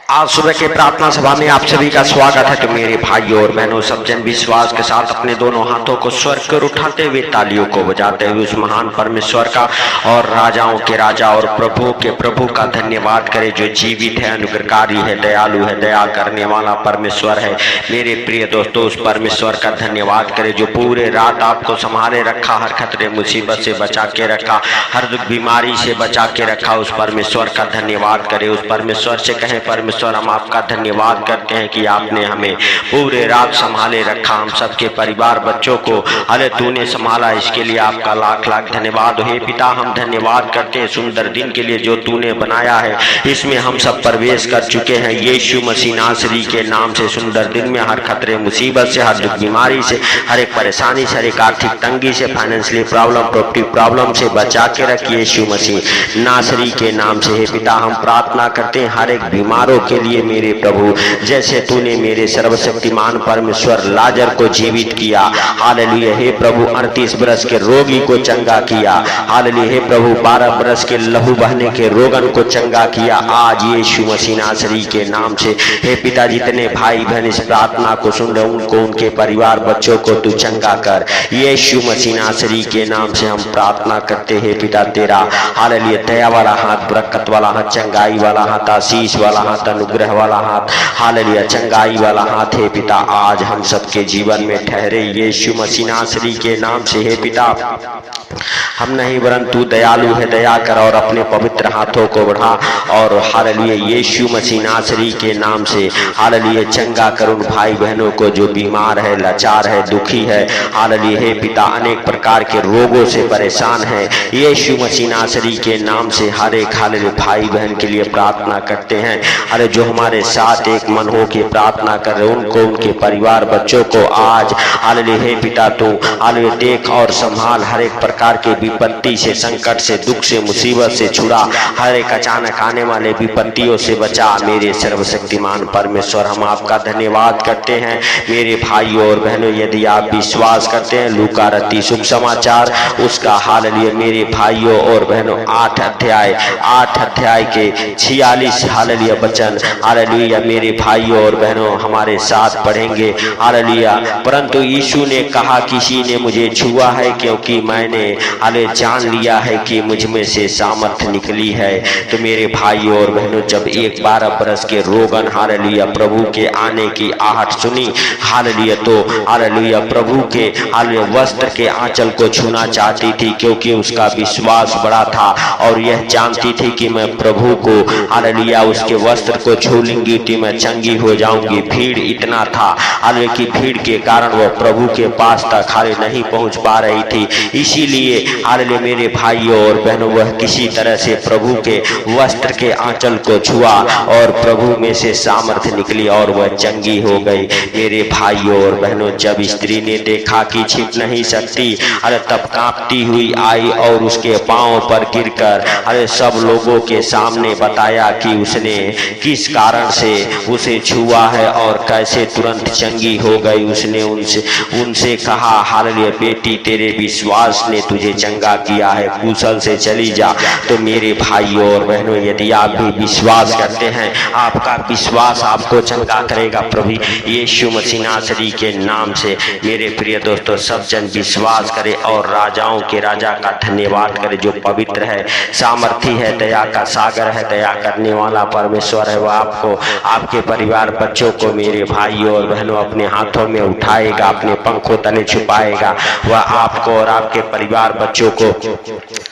आज सुबह के प्रार्थना सभा में आप सभी का स्वागत है। तो मेरे भाइयों और बहनों, सब जन विश्वास के साथ अपने दोनों हाथों को स्वर्ग कर उठाते हुए तालियों को बजाते हुए उस महान परमेश्वर का और राजाओं के राजा और प्रभु के प्रभु का धन्यवाद करें, जो जीवित है, अनुग्रहकारी है, दयालु है, दया करने वाला परमेश्वर है। मेरे प्रिय दोस्तों, उस परमेश्वर का धन्यवाद करें जो पूरे रात आपको संभाले रखा, हर खतरे मुसीबत से बचा के रखा, हर दुख बीमारी से बचा के रखा। उस परमेश्वर का धन्यवाद करें। उस परमेश्वर से कहें, परमेश्वर हम आपका धन्यवाद करते हैं कि आपने हमें पूरे रात संभाले रखा, हम सबके परिवार बच्चों को अरे तूने संभाला, इसके लिए आपका लाख लाख धन्यवाद। हे पिता, हम धन्यवाद करते हैं सुंदर दिन के लिए जो तूने बनाया है, इसमें हम सब प्रवेश कर चुके हैं। यीशु मसीह नासरी के नाम से सुंदर दिन में हर खतरे मुसीबत से, हर दुख बीमारी से, हर एक परेशानी से, हर एक आर्थिक तंगी से, फाइनेंशियली प्रॉब्लम, प्रॉपर्टी प्रॉब्लम से बचा के रख यीशु मसीह नासरी के नाम से। हे पिता, हम प्रार्थना करते हैं हर एक बीमारों के लिए मेरे प्रभु, जैसे तूने मेरे सर्वशक्तिमान परमेश्वर लाजर को जीवित किया, हालेलुया। हे प्रभु, 38 बरस के रोगी को चंगा किया, हालेलुया। हे प्रभु, 12 बरस के लहू बहने के रोगन को चंगा किया आज यीशु मसीह नासरी के नाम से। हे पिता, जितने भाई बहन इस प्रार्थना को सुन रहे उनको, उनके परिवार बच्चों को तू चंगा कर यीशु मसीह नासरी के नाम से हम प्रार्थना करते हैं। पिता, तेरा हालेलुया दया वाला हाथ, बरकत वाला हाथ, चंगाई वाला हाथ, आशीष वाला हाथ, अनुग्रह वाला हाथ, हालेलुया चंगाई वाला हाथ है पिता, आज हम सबके जीवन में ठहरे यीशु मसीह नासरी के नाम से। हे पिता, हम नहीं वरन तू दयालु है, दया कर और अपने पवित्र हाथों को बढ़ा और हालेलुया यीशु मसीह नासरी के नाम से हालेलुया चंगा कर उन भाई बहनों को जो बीमार है, लाचार है, दुखी है, हालेलुया। हे पिता, अनेक प्रकार के रोगों से परेशान है यीशु मसीह नासरी के नाम से हर एक हालेलुया भाई बहन के लिए प्रार्थना करते हैं। अरे जो हमारे साथ एक मन हो के प्रार्थना कर रहे उनको, उनके परिवार बच्चों को आज हालेलुया हे पिता तू हालेलुया देख और संभाल, हर एक प्रकार के विपत्ति से, संकट से, दुख से, मुसीबत से छुड़ा, हर एक अचानक आने वाले विपत्तियों से बचा मेरे सर्वशक्तिमान परमेश्वर। हम आपका धन्यवाद करते हैं मेरे भाइयों और बहनों। यदि आप विश्वास करते हैं लूका रत्ती शुभ समाचार उसका हालेलुया मेरे भाइयों और बहनों 8 अध्याय के 46 हालेलुया वचन हालेलुया मेरे भाइयों और बहनों हमारे साथ पढ़ेंगे हालेलुया। परंतु यीशु ने कहा, किसी ने मुझे छुआ है क्योंकि मैंने हालेलुया जान लिया है कि मुझ में से सामर्थ निकली है। तो मेरे भाइयों और बहनों, जब एक 12 बरस के रोगन हालेलुया प्रभु के आने की आहट सुनी हालेलुया, तो हालेलुया प्रभु के हालेलुया वस्त्र के आंचल को छूना चाहती थी, क्योंकि उसका विश्वास बड़ा था और यह जानती थी कि मैं प्रभु को हालेलुया उसके वस्त्र को छू लूंगी तो मैं चंगी हो जाऊंगी। भीड़ इतना था हालेलुया की भीड़ के कारण वह प्रभु के पास तक हालेलुया नहीं पहुंच पा रही थी। इसीलिए हालेलुया मेरे भाइयों और बहनों वह किसी तरह से प्रभु के वस्त्र के आंचल को छुआ और प्रभु में से सामर्थ्य निकली और वह चंगी हो गई। मेरे भाइयों और बहनों, जब स्त्री ने देखा कि छिप नहीं सकती अरे तब कांपती हुई आई और उसके पांव पर गिरकर अरे सब लोगों के सामने बताया कि उसने किस कारण से उसे छुआ है और कैसे तुरंत चंगी हो गई। उसने उनसे कहा, हालेलुया बेटी तेरे विश्वास ने तुझे चंगा किया है, कुशल से चली जा। तो मेरे भाइयों और बहनों, यदि आप भी विश्वास करते हैं आपका विश्वास आपको चंगा करेगा प्रभु यीशु मसीह नासरी के नाम से। मेरे प्रिय दोस्तों, सब जन विश्वास करें और राजाओं के राजा का धन्यवाद करें जो पवित्र है, सामर्थी है, दया का सागर है, दया करने वाला परमेश्वर है। वह आपको, आपके परिवार बच्चों को मेरे भाइयों और बहनों अपने हाथों में उठाएगा, अपने पंखों तले छुपाएगा। वह आपको और आपके परिवार बच्चों को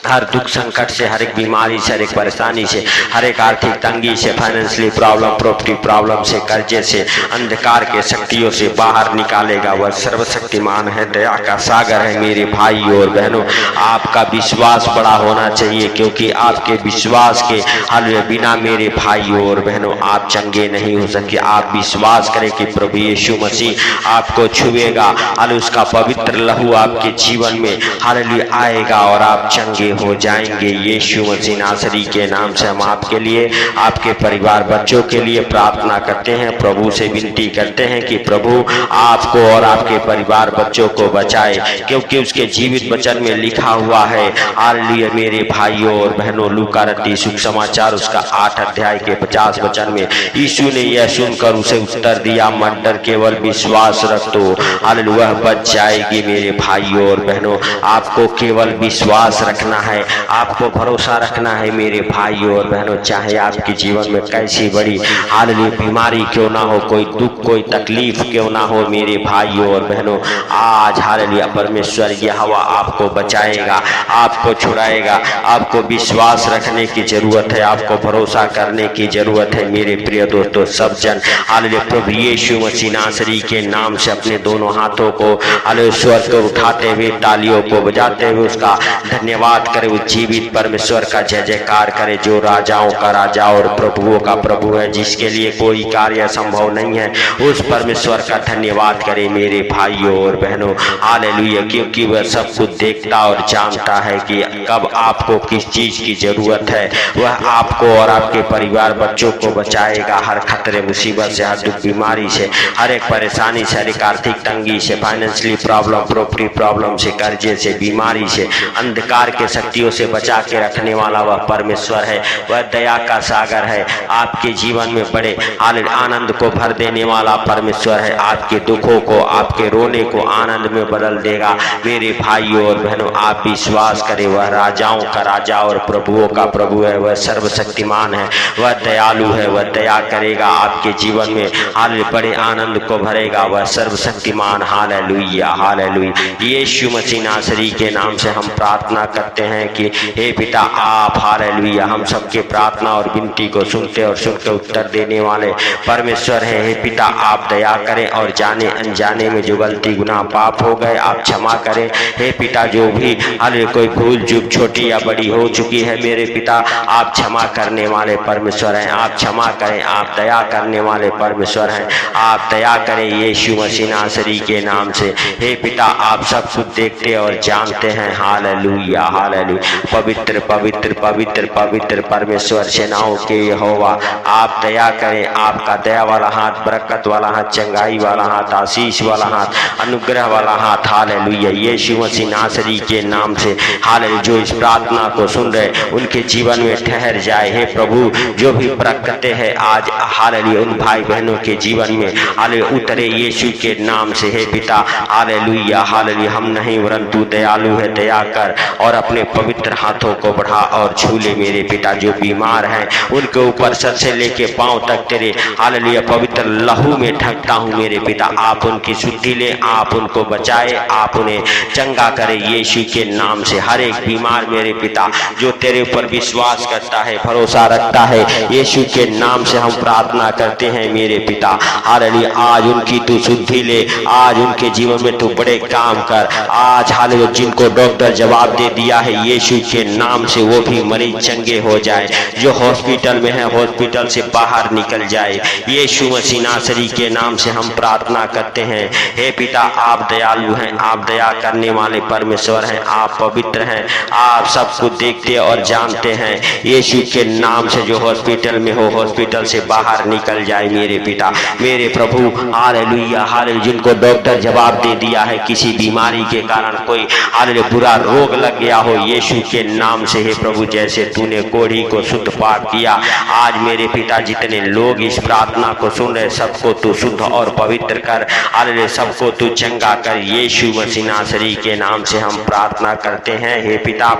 हर दुख संकट से, हर एक बीमारी से, हर एक परेशानी से, हर एक आर्थिक तंगी से, फाइनेंशियली प्रॉब्लम, प्रॉपर्टी प्रॉब्लम से, कर्जे से, अंधकार के शक्तियों से बाहर निकालेगा। वह सर्वशक्तिमान है, दया का सागर है। मेरे भाइयों और बहनों, आपका विश्वास बड़ा होना चाहिए, क्योंकि आपके विश्वास के हालेलुया बिना मेरे भाइयों और बहनों आप चंगे नहीं हो सके। आप विश्वास करें कि प्रभु यीशु मसीह आपको छुएगा, हालेलुया उसका पवित्र लहू आपके जीवन में हालेलुया आएगा और आप चंगे हो जाएंगे यीशु मसीह नासरी के नाम से। हम आपके लिए, आपके परिवार बच्चों के लिए प्रार्थना करते हैं, प्रभु से विनती करते हैं कि प्रभु आपको और आपके परिवार बच्चों को बचाए, क्योंकि उसके जीवित वचन में लिखा हुआ है हालेलुया मेरे भाइयों और बहनों, लूका रत्ती शुभ समाचार उसका 8 अध्याय के 50 वचन में। यीशु ने यह सुनकर उसे उत्तर दिया, मत डर, केवल विश्वास रख तो हालेलुया बच जाएगी। मेरे भाइयों और बहनों, आपको केवल विश्वास रखना है, आपको भरोसा रखना है मेरे भाइयों और बहनों। चाहे आपके जीवन में कैसी बड़ी हालेलुया बीमारी क्यों ना हो, कोई दुख कोई तकलीफ क्यों ना हो मेरे भाइयों और बहनों, आज हालेलुया परमेश्वर यहोवा आपको बचाएगा, आपको छुड़ाएगा। आपको विश्वास रखने की जरूरत है, आपको भरोसा करने की जरूरत है मेरे प्रिय दोस्तों। सब जन हालेलुया प्रभु यीशु मसीह नासरी के नाम से अपने दोनों हाथों को हालेलुया स्वर को उठाते हुए, तालियों को बजाते हुए उसका धन्यवाद करें। उस जीवित परमेश्वर का जय जयकार करें, जो राजाओं का राजा और प्रभुओं का प्रभु है, जिसके लिए कोई कार्य संभव नहीं है। उस परमेश्वर का धन्यवाद करें मेरे भाइयों और बहनों, हालेलुया, क्योंकि वह सब कुछ देखता और जानता है कि कब आपको किस चीज की जरूरत है। वह आपको और आपके परिवार बच्चों को बचाएगा हर खतरे मुसीबत से, हर दुख बीमारी से, हर एक परेशानी से, हर एक आर्थिक तंगी से, फाइनेंशियली प्रॉब्लम, प्रॉपर्टी प्रॉब्लम से, कर्जे से, बीमारी से, अंधकार के शक्तियों से बचा के रखने वाला वह परमेश्वर है। वह दया का सागर है, आपके जीवन में बड़े आनंद को भर देने वाला परमेश्वर है। आपके दुखों को, आपके रोने को आनंद में बदल देगा मेरे भाइयों और बहनों। आप विश्वास करें, वह राजाओं का राजा और प्रभुओं का प्रभु है, वह सर्वशक्तिमान है, वह दयालु है, वह दया करेगा आपके जीवन में, हालेलुया बड़े आनंद को भरेगा, वह सर्वशक्तिमान। Hallelujah hallelujah. यीशु मसीह नासरी के नाम से हम प्रार्थना करते हैं कि हे पिता, आप हालेलुया हम सबके प्रार्थना और विनती को सुनते और सुनकर उत्तर देने वाले परमेश्वर है। हे पिता, आप दया करें और जाने अनजाने में जो गलती गुनाह पाप हो गए आप क्षमा करें। हे पिता, जो भी हालेलुया कोई भूल चूक छोटी या बड़ी हो चुकी है मेरे पिता, आप क्षमा करने वाले परमेश्वर हैं, आप क्षमा करें, आप दया करने वाले परमेश्वर हैं, आप दया करें यीशु मसीह नासरी के नाम से। हे पिता, आप सब कुछ देखते और जानते हैं। Hallelujah hallelujah. पवित्र पवित्र पवित्र पवित्र परमेश्वर सेनाओं के यहोवा, आप दया करें, आपका दया वाला हाथ, बरकत वाला हाथ, चंगाई वाला हाथ, आशीष वाला हाथ, अनुग्रह वाला हाथ, हालेलुया यीशु मसीह नासरी के नाम से। हालेलुया, जो इस प्रार्थना को सुन रहे उनके जीवन में ठहर जाए। हे प्रभु, जो भी बरकतें हैं आज हालेलुया उन भाई बहनों के जीवन में हालेलुया उतरे यीशु के नाम से। हे पिता, हालेलुया हालेलुया, हम नहीं परंतु दयालु है, दया कर और अपने पवित्र हाथों को बढ़ा और छू ले मेरे पिता। जो बीमार हैं उनके ऊपर सर से लेके पांव तक तेरे हालेलुया पवित्र लहू में ढकता हूँ मेरे पिता। आप उनकी शुद्धि ले, आप उनको बचाए, आप उन्हें चंगा करे यीशु के नाम से। हर एक बीमार मेरे पिता जो तेरे ऊपर विश्वास करता है, भरोसा रखता है, यीशु के नाम से हम प्रार्थना करते हैं मेरे पिता। हालेलुया, आज उनकी तू शुद्धि ले, आज उनके जीवन में तू बड़े काम कर। आज हालेलुया जिनको डॉक्टर जवाब दे दिया है यीशु के नाम से, वो भी मरीज चंगे हो जाए। जो हॉस्पिटल में है हॉस्पिटल से बाहर निकल जाए यीशु मसीह नासरी के नाम से हम प्रार्थना करते हैं। हे पिता, आप दयालु हैं, आप दया करने वाले परमेश्वर हैं, आप पवित्र हैं, आप सब कुछ देखते और जानते हैं। यीशु के नाम से जो हॉस्पिटल में हो हॉस्पिटल से बाहर निकल जाए मेरे पिता, मेरे प्रभु। हालेलुया हालेलुया, जिनको डॉक्टर जवाब दे दिया है किसी बीमारी के कारण, कोई हालेलुया बुरा रोग लग गया हो यीशु के नाम से, हे प्रभु जैसे तूने कोढ़ी को शुद्ध पाक किया, आज मेरे पिता जितने लोग इस प्रार्थना को सुन रहे सबको तू शुद्ध और पवित्र कर। हालेलुया, सबको तू चंगा कर यीशु मसीह नासरी के नाम से हम प्रार्थना करते हैं। हे पिता,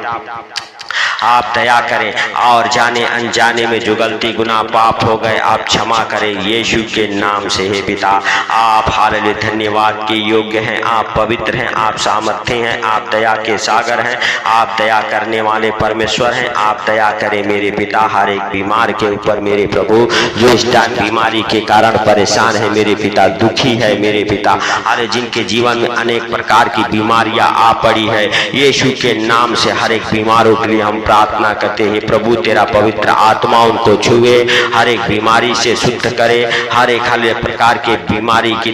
आप दया करें और जाने अनजाने में जो गलती गुनाह पाप हो गए आप क्षमा करें यीशु के नाम से। हे पिता, आप हालेलुया धन्यवाद के योग्य हैं, आप पवित्र हैं, आप सामर्थ्य हैं, आप दया के सागर हैं, आप दया करने वाले परमेश्वर हैं। आप दया करें मेरे पिता, हर एक बीमार के ऊपर मेरे प्रभु जो इस टाइम बीमारी के कारण परेशान है मेरे पिता, दुखी है मेरे पिता, अरे जिनके जीवन में अनेक प्रकार की बीमारियां आ पड़ी है यीशु के नाम से, हर एक बीमारों के लिए हम प्रार्थना करते हैं प्रभु तेरा पवित्र आत्मा उनको छुए, हर एक बीमारी से शुद्ध करे, हर एक प्रकार के बीमारी की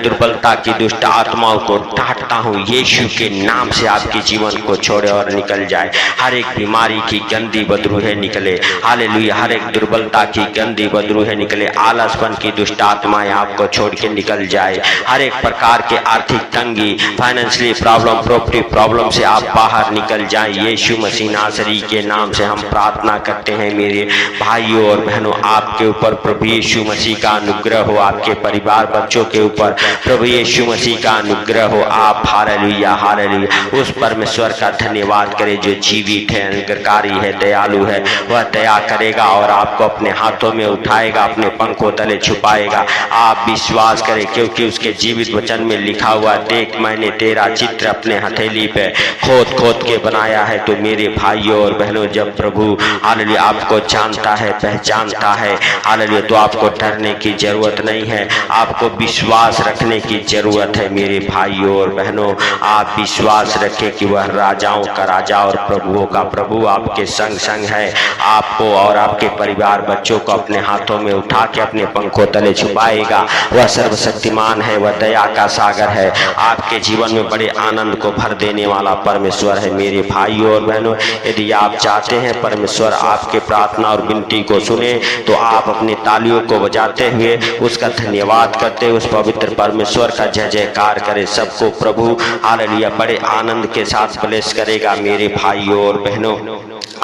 दुर्बलता की दुष्ट आत्माओं को डांटता हूँ यीशु के नाम से, आपके जीवन को छोड़े और निकल जाए। हर एक बीमारी की गंदी बदरूहें निकले, हालेलुया, हर एक दुर्बलता की गंदी बदरूहें निकले, आलसपन की दुष्ट आत्माएं आपको छोड़ के निकल जाए। हर एक प्रकार के आर्थिक तंगी, फाइनेंशियली प्रॉब्लम, प्रॉपर्टी प्रॉब्लम से आप बाहर निकल जाए यीशु मसीह नासरी के नाम से हम प्रार्थना करते हैं मेरे भाइयों और बहनों। आपके ऊपर प्रभु यीशु मसीह का अनुग्रह हो, आपके परिवार बच्चों के ऊपर प्रभु यीशु मसीह का अनुग्रह हो। आप हालेलुया हालेलुया उस परमेश्वर का धन्यवाद करें जो जीवित है, अनुग्रहकारी है, दयालु है। वह दया करेगा और आपको अपने हाथों में उठाएगा, अपने पंखों तले छुपाएगा। आप विश्वास करें क्योंकि उसके जीवित वचन में लिखा हुआ, देख मैंने तेरा चित्र अपने हथेली पे खोद खोद के बनाया है। तो मेरे भाइयों और बहनों, जब प्रभु हालेलुया आपको जानता है, पहचानता है हालेलुया, तो आपको डरने की जरूरत नहीं है, आपको विश्वास रखने की जरूरत है। मेरे भाइयों और बहनों, आप विश्वास रखें कि वह राजाओं का राजा और प्रभुओं का प्रभु आपके संग संग है। आपको और आपके परिवार बच्चों को अपने हाथों में उठा के अपने पंखों तले छुपाएगा। वह सर्वशक्तिमान है, वह दया का सागर है, आपके जीवन में बड़े आनंद को भर देने वाला परमेश्वर है। मेरे भाइयों और बहनों, यदि आप चाहते हैं परमेश्वर आपके प्रार्थना और विनती को सुने, तो आप अपनी तालियों को बजाते हुए उसका धन्यवाद करते हुए उस पवित्र परमेश्वर का जय जयकार करें। सबको प्रभु हालेलुया बड़े आनंद के साथ ब्लेस करेगा। मेरे भाइयों और बहनों,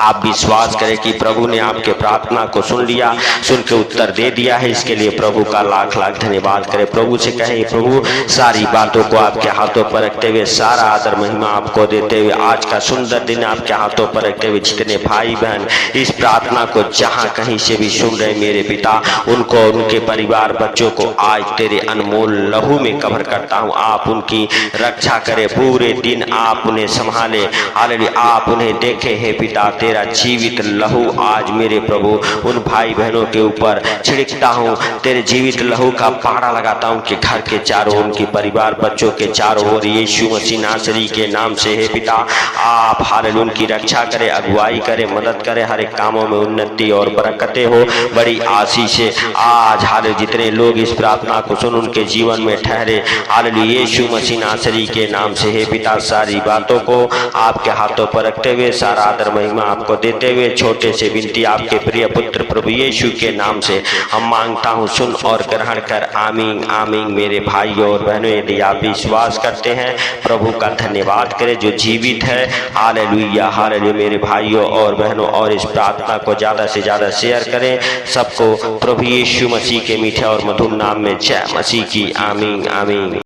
आप विश्वास करें कि प्रभु ने आपके प्रार्थना को सुन लिया, सुन के उत्तर दे दिया है। इसके लिए प्रभु का लाख लाख धन्यवाद करें। प्रभु से कहें, प्रभु सारी बातों को आपके हाथों पर रखते हुए, सारा आदर महिमा आपको देते हुए, आज का सुंदर दिन आपके हाथों पर रखते हुए, जितने भाई बहन इस प्रार्थना को जहां कहीं से भी सुन रहे मेरे पिता, उनको उनके परिवार बच्चों को आज तेरे अनमोल लहू में कवर करता हूँ। आप उनकी रक्षा करें, पूरे दिन आप उन्हें संभाले हालेलुया, आप उन्हें देखे हे पिता। तेरा जीवित लहू आज मेरे प्रभु उन भाई बहनों के ऊपर छिड़कता हूँ। तेरे जीवित लहू का पहाड़ा लगाता हूँ कि घर के चारों, उनके परिवार बच्चों के चारों ओर यीशु मसीह नासरी के नाम से हे पिता आप हालेलुया उनकी रक्षा करें, अगुवाई करें, मदद करें, हर एक कामों में उन्नति और बरकतें हो, बड़ी आशीष से आज हालेलुया जितने लोग इस प्रार्थना को सुन उनके जीवन में ठहरे हालेलुया यीशु मसीह नासरी के नाम से हे पिता। सारी बातों को आपके हाथों पर रखते हुए, सारा आदर महिमा आपको देते हुए, छोटे से विनती आपके प्रिय पुत्र प्रभु यीशु के नाम से हम मांगता हूँ, सुन और ग्रहण कर। आमीन आमीन। मेरे भाइयों और बहनों, यदि आप विश्वास करते हैं, प्रभु का धन्यवाद करें जो जीवित है। हालेलुया हालेलुया मेरे भाइयों और बहनों, और इस प्रार्थना को ज्यादा से ज्यादा शेयर करें। सबको प्रभु यीशु मसीह के मीठे और मधुर नाम में जय मसीह की। आमीन आमीन।